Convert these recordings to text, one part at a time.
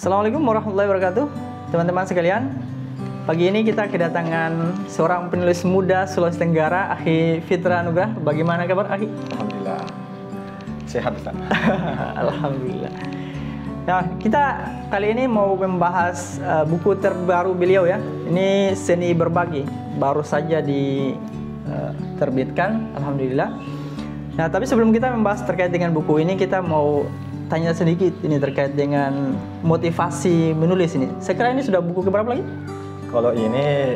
Assalamualaikum warahmatullahi wabarakatuh, teman-teman sekalian. Pagi ini kita kedatangan seorang penulis muda Sulawesi Tenggara, Akhi Fitra Nugrah. Bagaimana kabar, Akhi? Alhamdulillah, sehat Ustaz. Alhamdulillah. Nah, kita kali ini mau membahas buku terbaru beliau ya. Ini Seni Berbagi, baru saja diterbitkan, Alhamdulillah. Nah, tapi sebelum kita membahas terkait dengan buku ini, kita mau tanya sedikit ini terkait dengan motivasi menulis ini. Saya kira ini sudah buku keberapa lagi? Kalau ini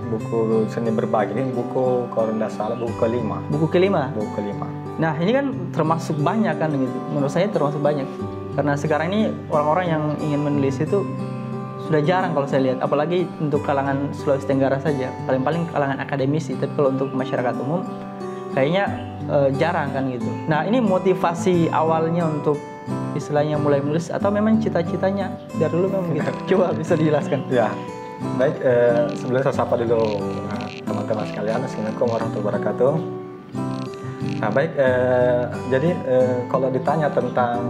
buku Seni Berbagi, ini buku kalau tidak salah buku kelima. Buku kelima? Buku kelima. Nah, ini kan termasuk banyak kan gitu. Menurut saya termasuk banyak. Karena sekarang ini orang-orang yang ingin menulis itu sudah jarang kalau saya lihat. Apalagi untuk kalangan Sulawesi Tenggara saja. Paling-paling kalangan akademisi. Tapi kalau untuk masyarakat umum, kayaknya jarang kan gitu. Nah, ini motivasi awalnya untuk istilahnya mulai menulis atau memang cita-citanya dari dulu memang gitu? Coba bisa dijelaskan. Ya, baik. Sebelumnya saya sapa dulu teman-teman sekalian. Assalamualaikum warahmatullahi wabarakatuh. Nah, baik. Jadi kalau ditanya tentang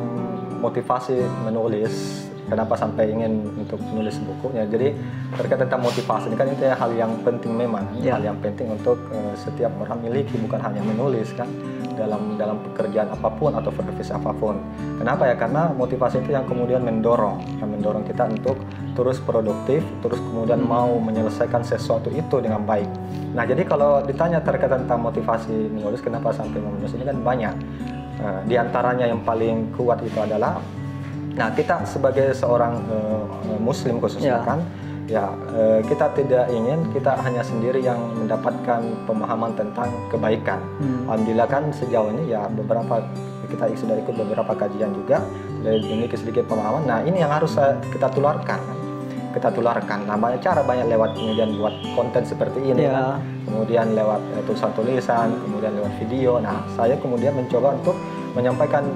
motivasi menulis, kenapa sampai ingin untuk menulis bukunya? Jadi terkait tentang motivasi ini kan itu hal yang penting memang, hal yang penting untuk setiap orang miliki, bukan hanya menulis kan dalam pekerjaan apapun atau profesi apapun. Kenapa ya? Karena motivasi itu yang kemudian mendorong kita untuk terus produktif, terus kemudian mau menyelesaikan sesuatu itu dengan baik. Nah, jadi kalau ditanya terkait tentang motivasi menulis, kenapa sampai menulis ini kan banyak. Di antaranya yang paling kuat itu adalah, nah, kita sebagai seorang Muslim khususnya kan, kita tidak ingin kita hanya sendiri yang mendapatkan pemahaman tentang kebaikan. Alhamdulillah kan sejauh ini ya beberapa kita sudah ikut beberapa kajian juga, dari memiliki sedikit pemahaman. Nah, ini yang harus kita tularkan. Nah, banyak lewat kemudian buat konten seperti ini kan. Kemudian lewat tulisan-tulisan, kemudian lewat video. Nah, saya kemudian mencoba untuk menyampaikan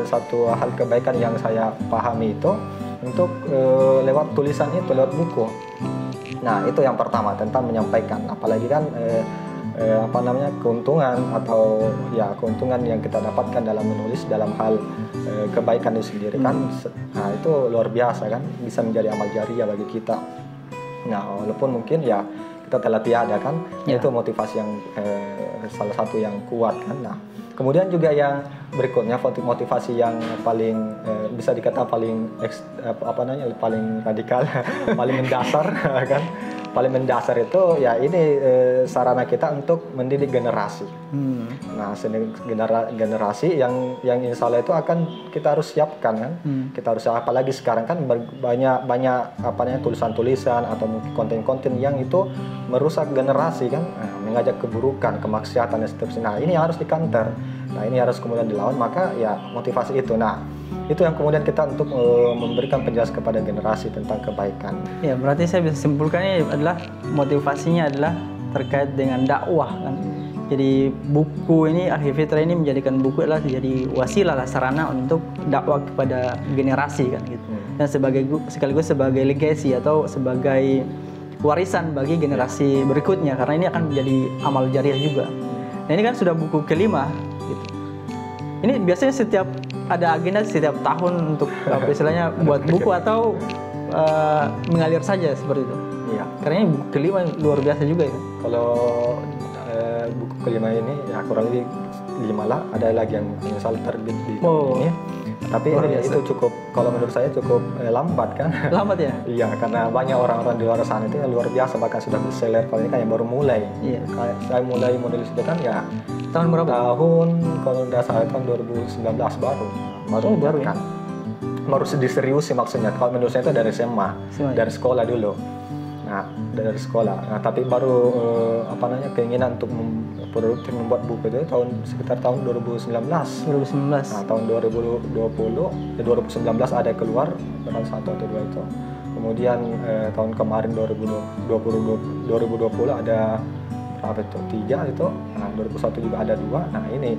satu hal kebaikan yang saya pahami itu untuk lewat tulisan itu, lewat buku. Nah, itu yang pertama tentang menyampaikan. Apalagi kan keuntungan atau ya keuntungan yang kita dapatkan dalam menulis dalam hal kebaikan itu sendiri kan. Nah, itu luar biasa kan, bisa menjadi amal jariah bagi kita. Nah, walaupun mungkin ya kita telah tiada kan, itu motivasi yang salah satu yang kuat kan. Nah, kemudian juga yang berikutnya motivasi yang paling bisa dikatakan paling paling radikal, paling mendasar kan. Paling mendasar itu ya ini sarana kita untuk mendidik generasi. Nah, generasi yang insya Allah itu akan kita harus siapkan kan. Kita harus, apalagi sekarang kan banyak tulisan-tulisan atau konten-konten yang itu merusak generasi kan, mengajak keburukan, kemaksiatan dan seterusnya. Nah, ini harus di-counter. Nah, ini harus kemudian dilawan, maka ya motivasi itu. Nah, itu yang kemudian kita untuk memberikan penjelasan kepada generasi tentang kebaikan. Ya, berarti saya bisa simpulkannya adalah motivasinya adalah terkait dengan dakwah kan. Jadi buku ini, Akhi Fitra ini menjadikan buku adalah jadi wasilah lah, sarana untuk dakwah kepada generasi kan gitu. Dan sekaligus sebagai legacy atau sebagai warisan bagi generasi berikutnya, karena ini akan menjadi amal jariah juga. Nah, ini kan sudah buku kelima gitu. Ini biasanya setiap ada agenda setiap tahun untuk istilahnya buat buku atau mengalir saja seperti itu. Iya. Karena ini buku kelima luar biasa juga ya. Kalau buku kelima ini ya kurang lebih 5 lah. Ada lagi yang misal terbit di tahun ini. Tapi itu cukup, kalau menurut saya cukup lambat kan. Lambat ya? Iya, karena banyak orang-orang di luar sana itu yang luar biasa, bahkan sudah bestseller. Kalau ini kan yang baru mulai. Iya. Saya mulai menulis itu kan ya tahun berapa? Tahun kalau tidak salah tahun 2019 baru kan. Baru diseriusi maksudnya. Kalau menurut saya itu dari SMA, dari sekolah dulu. Nah, dari sekolah. Nah, tapi baru keinginan untuk produktif membuat buku itu sekitar tahun 2019. Nah, tahun 2019 ada keluar bukan 1 atau 2 itu. Kemudian tahun kemarin 2020 ada berapa itu? 3 itu. Nah, 2021 juga ada 2. Nah, ini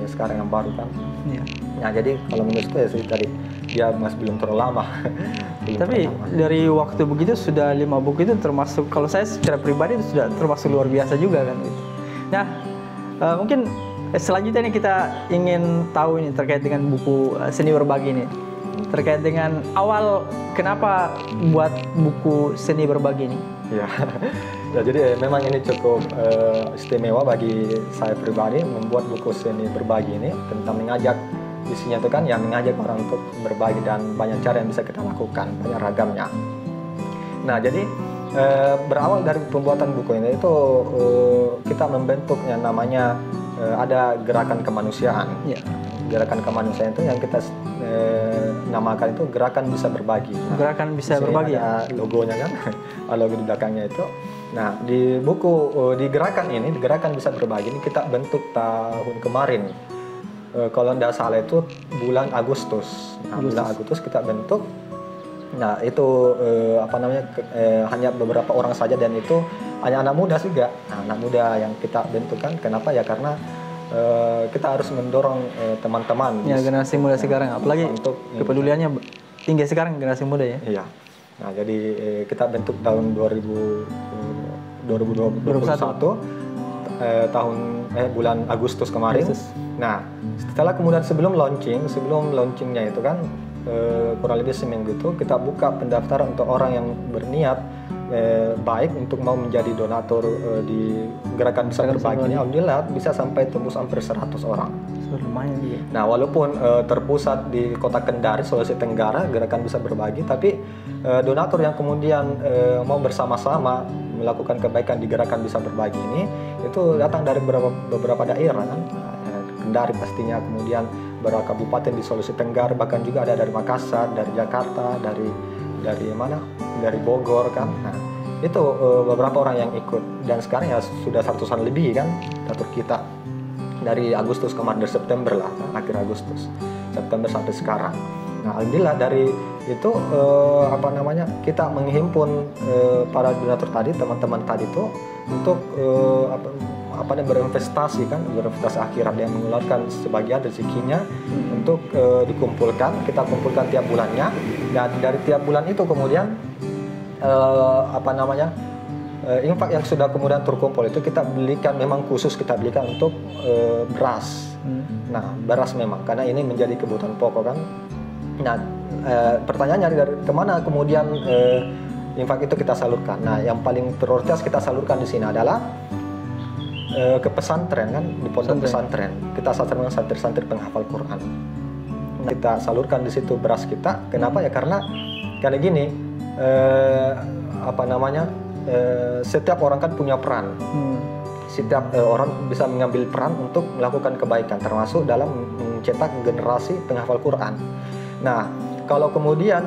sekarang yang baru kan. Iya. Nah, jadi kalau menurut saya sih tadi dia masih belum terlalu lama. Tapi dari waktu begitu sudah 5 buku itu termasuk, kalau saya secara pribadi itu sudah termasuk luar biasa juga kan gitu. Nah, mungkin selanjutnya ini kita ingin tahu ini terkait dengan buku Seni Berbagi ini. terkait dengan awal kenapa buat buku Seni Berbagi ini. Ya, ya jadi memang ini cukup istimewa bagi saya pribadi membuat buku Seni Berbagi ini tentang mengajak, isinya itu kan yang mengajak orang untuk berbagi dan banyak cara yang bisa kita lakukan, banyak ragamnya. Nah jadi berawal dari pembuatan buku ini itu kita membentuk yang namanya ada gerakan kemanusiaan. Ya. Gerakan kemanusiaan itu yang kita namakan itu gerakan bisa berbagi. Nah, Gerakan bisa berbagi ada logonya kan, logo di belakangnya itu. Nah di buku di gerakan ini, di gerakan bisa berbagi ini kita bentuk tahun kemarin. Kalau tidak salah itu bulan Agustus. Nah, bulan Agustus kita bentuk. Nah itu hanya beberapa orang saja dan itu hanya anak muda juga. Nah, anak muda yang kita bentukkan. Kenapa ya? Karena kita harus mendorong teman-teman. Ya, generasi muda sekarang, apalagi untuk kepeduliannya tinggi sekarang generasi muda ya. Iya. Nah jadi kita bentuk tahun 2021 bulan Agustus kemarin. Nah setelah kemudian sebelum launchingnya itu kan kurang lebih seminggu itu kita buka pendaftaran untuk orang yang berniat baik untuk mau menjadi donatur di gerakan bisa berbagi ini. Alhamdulillah bisa sampai tembus hampir 100 orang. Lumayan juga. Nah walaupun terpusat di kota Kendari, Sulawesi Tenggara gerakan bisa berbagi, tapi donatur yang kemudian mau bersama-sama melakukan kebaikan di gerakan bisa berbagi ini itu datang dari beberapa daerah kan. Kendari pastinya, kemudian beberapa kabupaten di Sulawesi Tenggara, bahkan juga ada dari Makassar, dari Jakarta, dari mana, dari Bogor kan. Nah itu beberapa orang yang ikut dan sekarang ya sudah 100-an lebih kan donatur kita dari Agustus kemarin, dari September lah, akhir Agustus, September sampai sekarang. Nah alhamdulillah dari itu kita menghimpun para donatur tadi, teman-teman tadi itu untuk berinvestasi akhirat yang mengeluarkan sebagian rezekinya untuk dikumpulkan. Kita kumpulkan tiap bulannya dan dari tiap bulan itu kemudian infak yang sudah kemudian terkumpul itu kita belikan, memang khusus kita belikan untuk beras. Nah beras memang karena ini menjadi kebutuhan pokok kan. Nah pertanyaannya dari kemana kemudian infak itu kita salurkan. Nah yang paling prioritas kita salurkan di sini adalah ke pesantren kan, di pondok pesantren. Kita salurkan santri-santri penghafal Quran. Nah, kita salurkan di situ beras kita. Kenapa ya? Karena gini, setiap orang kan punya peran. Setiap orang bisa mengambil peran untuk melakukan kebaikan, termasuk dalam mencetak generasi penghafal Quran. Nah, kalau kemudian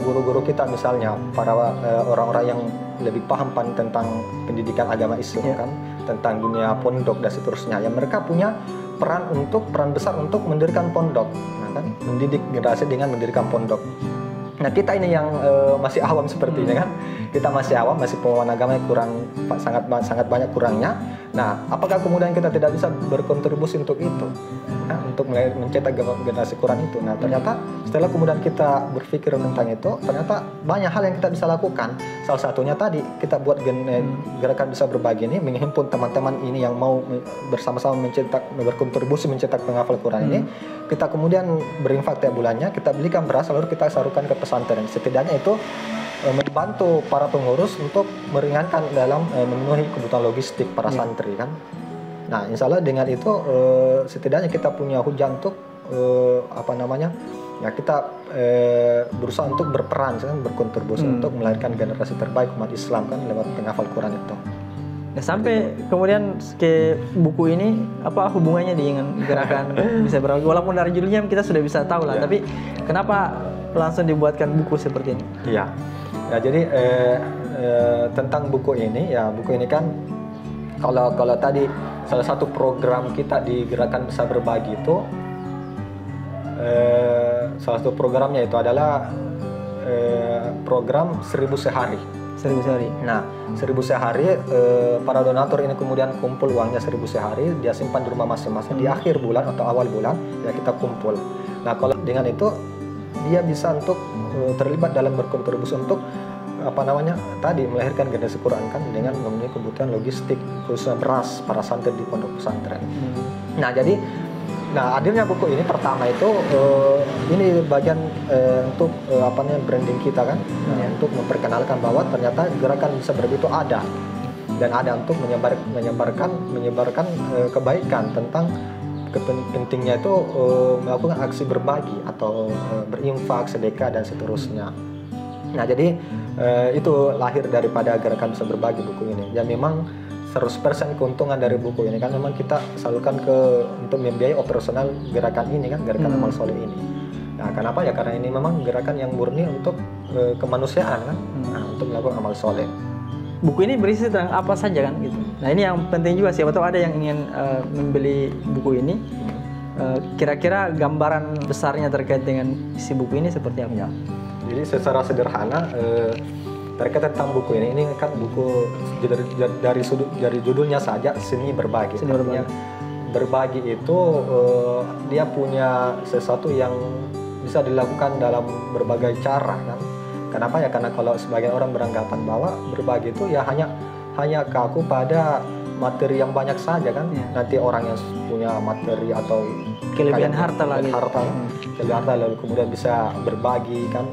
guru-guru kita misalnya para orang-orang yang lebih paham tentang pendidikan agama Islam kan, tentang dunia pondok dan seterusnya, yang mereka punya peran besar untuk mendirikan pondok, nah, kan, mendidik generasi dengan mendirikan pondok. Nah kita ini yang masih awam sepertinya kan, kita masih awam, masih pemahaman agama kurang, sangat banyak kurangnya. Nah apakah kemudian kita tidak bisa berkontribusi untuk itu, nah, untuk mencetak generasi Quran itu? Nah ternyata setelah kemudian kita berpikir tentang itu, ternyata banyak hal yang kita bisa lakukan. Salah satunya tadi kita buat gerakan bisa berbagi ini, menghimpun teman-teman ini yang mau bersama-sama berkontribusi mencetak penghafal Quran ini. Kita kemudian berinfak tiap bulannya, kita belikan beras lalu kita salurkan ke pesantren. Setidaknya itu membantu para pengurus untuk meringankan dalam memenuhi kebutuhan logistik para santri kan. Nah insya Allah dengan itu setidaknya kita punya hujah untuk kita berusaha untuk berperan kan, berkontribusi untuk melahirkan generasi terbaik umat Islam kan lewat penghafal Quran itu. Nah, sampai kemudian ke buku ini apa hubungannya dengan gerakan bisa berbagi? Walaupun dari judulnya kita sudah bisa tahu lah, tapi kenapa langsung dibuatkan buku seperti ini? Iya, ya jadi tentang buku ini kan kalau tadi salah satu program kita di gerakan bisa berbagi itu salah satu programnya itu adalah program 1000 sehari. 1000 sehari. Nah, 1000 sehari para donatur ini kemudian kumpul uangnya 1000 sehari, dia simpan di rumah masing-masing. Di akhir bulan atau awal bulan ya kita kumpul. Nah, kalau dengan itu dia bisa untuk terlibat dalam berkontribusi untuk tadi melahirkan generasi Quran kan dengan memenuhi kebutuhan logistik khususnya beras para santri di pondok pesantren. Nah, jadi Nah, hadirnya buku ini pertama itu ini bagian untuk branding kita kan, untuk memperkenalkan bahwa ternyata gerakan bisa berbagi itu ada dan ada untuk menyebarkan kebaikan tentang pentingnya itu melakukan aksi berbagi atau berinfak, sedekah dan seterusnya. Nah, jadi itu lahir daripada gerakan bisa berbagi buku ini. Ya memang 100% keuntungan dari buku ini kan memang kita salurkan untuk membiayai operasional gerakan ini kan, gerakan amal soleh ini. Nah, kenapa ya? Karena ini memang gerakan yang murni untuk kemanusiaan kan, untuk melakukan amal soleh. Buku ini berisi tentang apa saja kan gitu. Nah, ini yang penting juga, siapa tahu ada yang ingin membeli buku ini. Kira-kira gambaran besarnya terkait dengan isi buku ini seperti apa? Ya. Jadi secara sederhana terkait tentang buku ini kan buku dari judulnya saja seni berbagi. Seni berbagi. Berbagi itu dia punya sesuatu yang bisa dilakukan dalam berbagai cara kan. Kenapa ya? Karena kalau sebagian orang beranggapan bahwa berbagi itu ya hanya kaku pada materi yang banyak saja kan. Nanti orang yang punya materi atau kelebihan harta lagi. Kelebihan harta lalu kemudian bisa berbagi kan,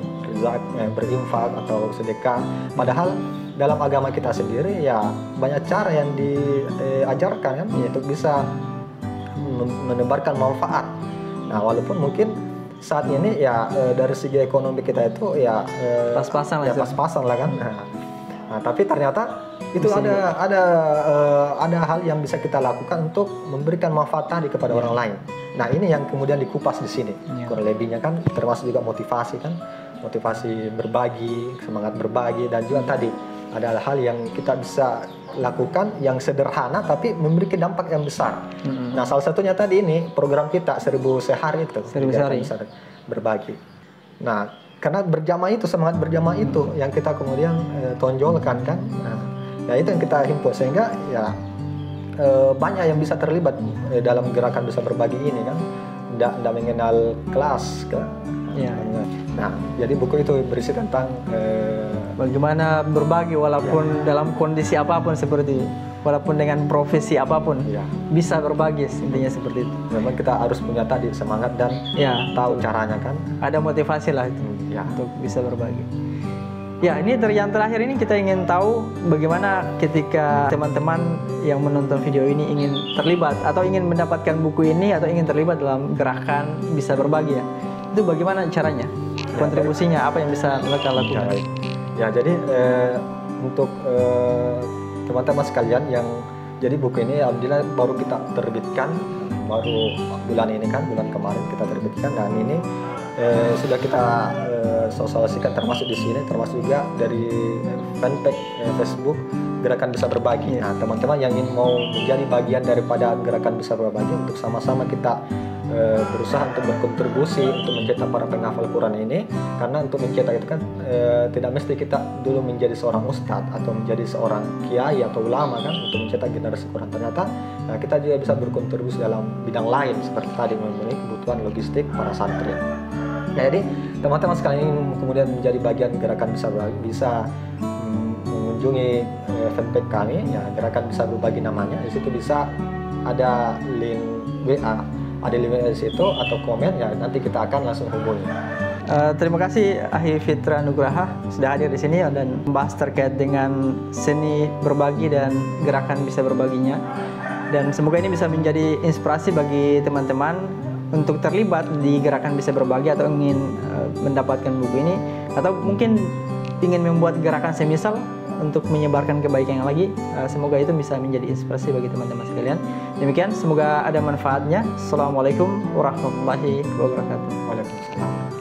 berinfak atau sedekah. Padahal dalam agama kita sendiri ya banyak cara yang diajarkan kan, yaitu bisa menebarkan manfaat. Nah, walaupun mungkin saat ini ya dari segi ekonomi kita itu ya pas-pasan lah kan. Nah, tapi ternyata itu ada hal yang bisa kita lakukan untuk memberikan manfaat tadi kepada orang lain. Nah, ini yang kemudian dikupas di sini. Kurang lebihnya kan termasuk juga motivasi kan. Motivasi berbagi, semangat berbagi, dan juga tadi ada hal yang kita bisa lakukan yang sederhana tapi memiliki dampak yang besar. Nah, salah satunya tadi ini program kita 1000 sehari itu. 1000 sehari berbagi. Nah, karena berjamaah itu, semangat berjamaah itu yang kita kemudian tonjolkan kan. Nah, ya itu yang kita himpun sehingga ya banyak yang bisa terlibat dalam gerakan bisa berbagi ini kan. Tidak mengenal kelas kan. Nah, jadi buku itu berisi tentang bagaimana berbagi walaupun dalam kondisi apapun, seperti walaupun dengan profesi apapun bisa berbagi, intinya seperti itu. Memang kita harus punya tadi semangat dan tahu caranya kan. Ada motivasi lah itu untuk bisa berbagi. Ya, ini yang terakhir ini kita ingin tahu bagaimana ketika teman-teman yang menonton video ini ingin terlibat atau ingin mendapatkan buku ini atau ingin terlibat dalam gerakan bisa berbagi ya. Itu bagaimana caranya? Kontribusinya apa yang bisa mereka lakukan? Ya, jadi untuk teman-teman sekalian yang jadi buku ini alhamdulillah baru kita terbitkan, baru bulan ini kan, bulan kemarin kita terbitkan, dan ini sudah kita sosialisasikan termasuk di sini, termasuk juga dari fanpage Facebook Gerakan Bisa Berbagi. Nah, teman-teman yang ingin mau menjadi bagian daripada Gerakan Bisa Berbagi untuk sama-sama kita berusaha untuk berkontribusi untuk mencetak para penghafal Quran ini, karena untuk mencetak itu kan tidak mesti kita dulu menjadi seorang ustadz atau menjadi seorang kiai atau ulama kan untuk mencetak generasi Quran. Ternyata kita juga bisa berkontribusi dalam bidang lain seperti tadi memenuhi kebutuhan logistik para santri. Nah, jadi teman-teman sekalian ingin kemudian menjadi bagian Gerakan Bisa Berbagi bisa mengunjungi fanpage kami ya, Gerakan Bisa Berbagi namanya. Di situ bisa ada link WA. Ada link di situ atau komen ya, nanti kita akan langsung hubungi. Terima kasih Akhi Fitra Nugraha sudah hadir di sini dan membahas terkait dengan seni berbagi dan gerakan bisa berbaginya. Dan semoga ini bisa menjadi inspirasi bagi teman-teman untuk terlibat di gerakan bisa berbagi atau ingin mendapatkan buku ini, atau mungkin ingin membuat gerakan semisal untuk menyebarkan kebaikan yang lagi. Semoga itu bisa menjadi inspirasi bagi teman-teman sekalian. Demikian, semoga ada manfaatnya. Assalamualaikum warahmatullahi wabarakatuh. Waalaikumsalam.